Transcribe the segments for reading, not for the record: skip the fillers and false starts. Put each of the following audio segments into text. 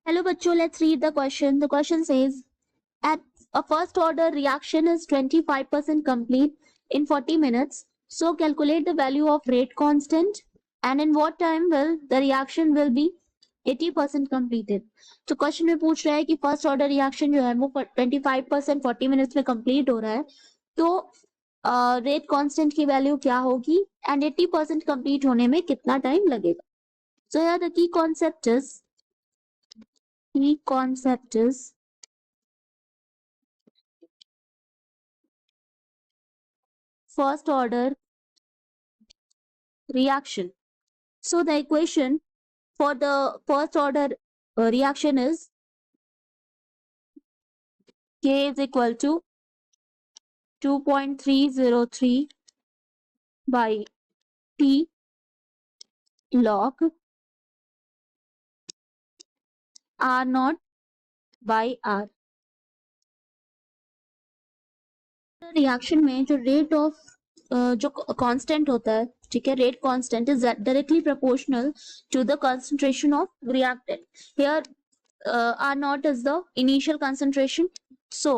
Hello, bachcho. Let's read the question. The question says, at a first order reaction is 25% complete in 40 minutes. So calculate the value of rate constant and in what time will the reaction will be 80% completed. तो question में पूछ रहा है कि first order reaction जो है वो 25% 40 minutes में कंप्लीट हो रहा है, तो रेट कांस्टेंट की वैल्यू क्या होगी एंड 80% कंप्लीट होने में कितना टाइम लगेगा. So here the key concept is first order reaction. So the equation for the first order reaction is K is equal to 2.303 by T log R naught by R. Reaction में जो rate of जो constant होता है, ठीक है, rate constant is directly proportional to the concentration of reactant. Here R naught is the initial concentration. So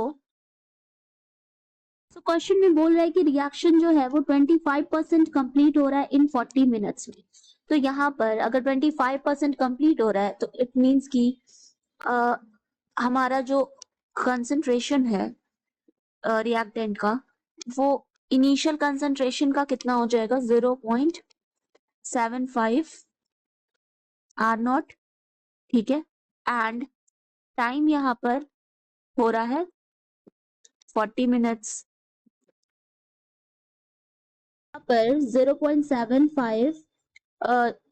question में बोल रहा है कि रिएक्शन जो है वो 25% कंप्लीट हो रहा है इन 40 मिनट्स में. तो यहाँ पर अगर 25% कंप्लीट हो रहा है तो इट मींस कि हमारा जो कंसंट्रेशन है रिएक्टेंट का वो इनिशियल कंसंट्रेशन का कितना हो जाएगा 0.75 R नॉट, ठीक है, एंड टाइम यहाँ पर हो रहा है 40 मिनट्स. पर 0.75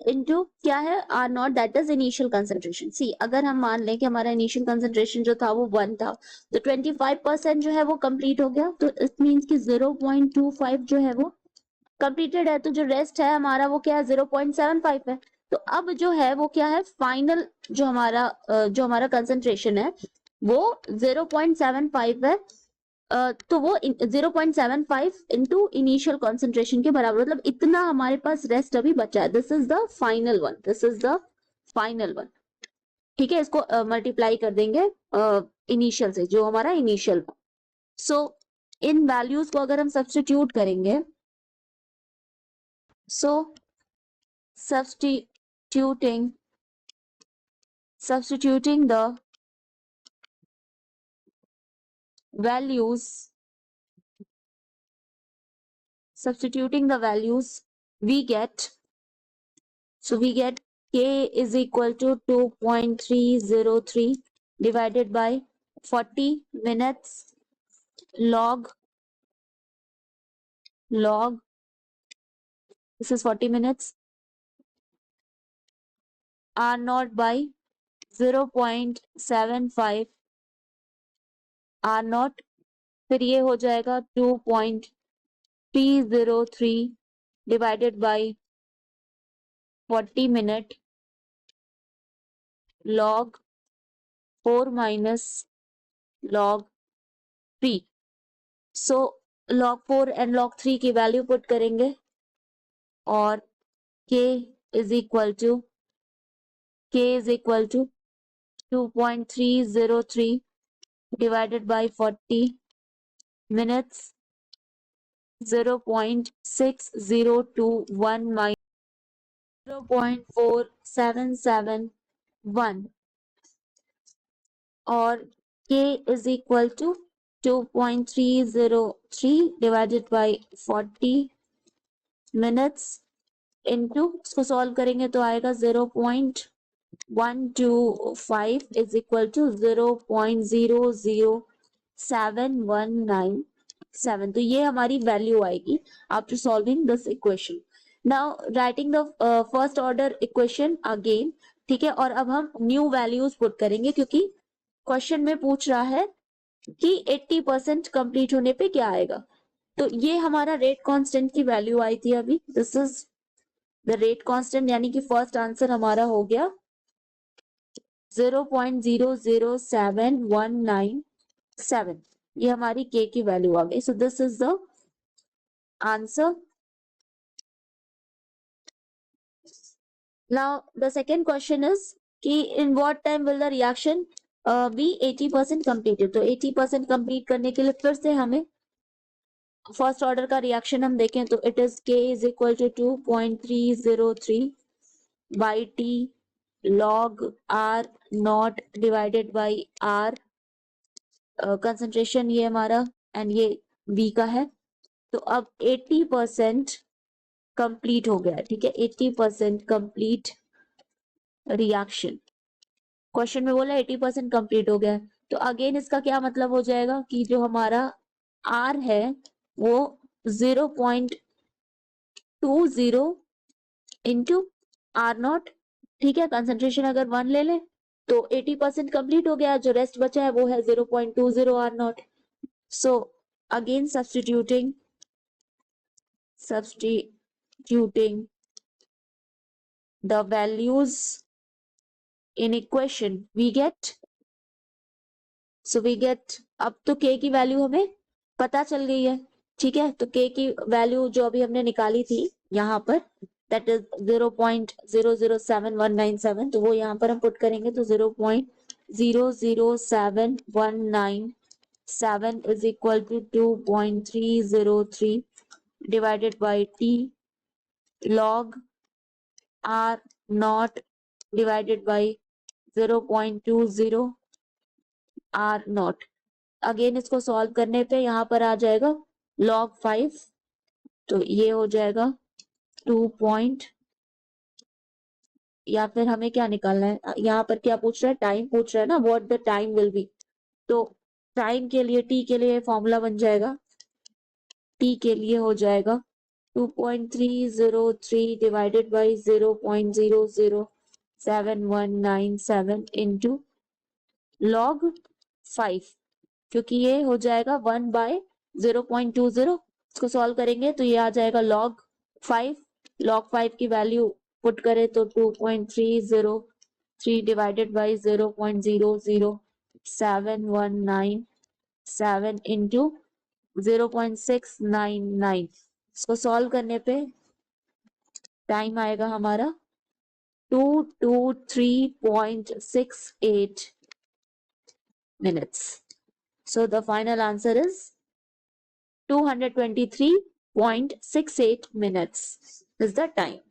इंटू क्या है R naught, that is initial concentration. सी अगर हम मान लें कि हमारा इनिशियल कंसंट्रेशन जो था वो 1 था, तो 25% जो है वो कंप्लीट हो गया, तो इट मींस कि 0.25 जो है वो कंप्लीटेड है, तो जो रेस्ट है हमारा वो क्या है 0.75 है. तो अब जो है वो क्या है फाइनल जो हमारा कंसंट्रेशन है वो 0.75 है. तो वो 0.75 इंटू इनिशियल कॉन्सेंट्रेशन के बराबर, मतलब इतना हमारे पास रेस्ट अभी बचा है. This is the final one, ठीक है. इसको मल्टीप्लाई कर देंगे इनिशियल से, जो हमारा इनिशियल. सो इन वैल्यूज को अगर हम सब्स्टिट्यूट करेंगे, सो substituting the values we get K is equal to 2.303 divided by 40 minutes log this is 40 minutes R naught by 0.75 R naught, फिर ये हो जाएगा 2.303 divided by 40 minute log 4 minus log 3. So log 4 and log 3 की value put करेंगे और K is equal to 2.303 divided by 40 minutes 0.6021 minus 0.4771 और K is equal to 2.303 divided by 40 minutes into, इसको solve करेंगे तो आएगा 0.125 is equal to 0.00719. तो ये हमारी वैल्यू आएगी after solving this equation. Now writing the first order equation again, ठीक है. और अब हम न्यू वैल्यूज पुट करेंगे क्योंकि क्वेश्चन में पूछ रहा है कि 80% कंप्लीट होने पे क्या आएगा. तो ये हमारा रेट कांस्टेंट की वैल्यू आई थी अभी. This is the rate constant, यानी कि फर्स्ट आंसर हमारा हो गया 0.007197. ये हमारी K की वैल्यू आ गई. So this is the answer. Now the second question is कि in what time will the reaction be 80% completed. तो 80% complete करने के लिए फिर से हमें फर्स्ट ऑर्डर का रिएक्शन हम देखें तो it is K is equal to 2.303 by T log R naught divided by R. Concentration ये हमारा एंड ये V का है. तो अब 80% कंप्लीट हो गया. ठीक है, 80% कंप्लीट रिएक्शन. क्वेश्चन में बोला 80% कंप्लीट हो गया. तो अगेन इसका क्या मतलब हो जाएगा कि जो हमारा R है वो 0.20 इंटू R नॉट. ठीक है, कंसंट्रेशन अगर 1 ले ले तो 80% कंप्लीट हो गया. जो रेस्ट बचा है वो है 0.20 R not. So again substituting the values in equation we get अब तो K की वैल्यू हमें पता चल गई है. ठीक है, तो K की वैल्यू जो अभी हमने निकाली थी यहाँ पर दैट इज 0.007197. तो वो यहाँ पर हम पुट करेंगे तो 0.007197 is equal to 2.303 divided by T log R naught divided by 0.20 R naught. Again इसको सॉल्व करने पे यहाँ पर आ जाएगा log 5. तो ये हो जाएगा 2. या फिर हमें क्या निकालना है यहाँ पर, क्या पूछ रहा है, टाइम पूछ रहा है ना, what the time will be. तो टाइम के लिए T के लिए फॉर्मूला बन जाएगा. T के लिए हो जाएगा 2.303 डिवाइडेड बाई 0.007197 इंटू log 5, क्योंकि ये हो जाएगा 1/0.20. इसको सॉल्व करेंगे तो ये आ जाएगा log 5. log 5 की वैल्यू पुट करें तो 2.303 डिवाइडेड बाई 0.00719 इंटू 0.699. इसको सॉल्व करने पे टाइम आएगा हमारा 223.68 minutes. So the final answer is 223.68 minutes is the time.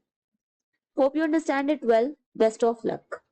Hope you understand it well. Best of luck.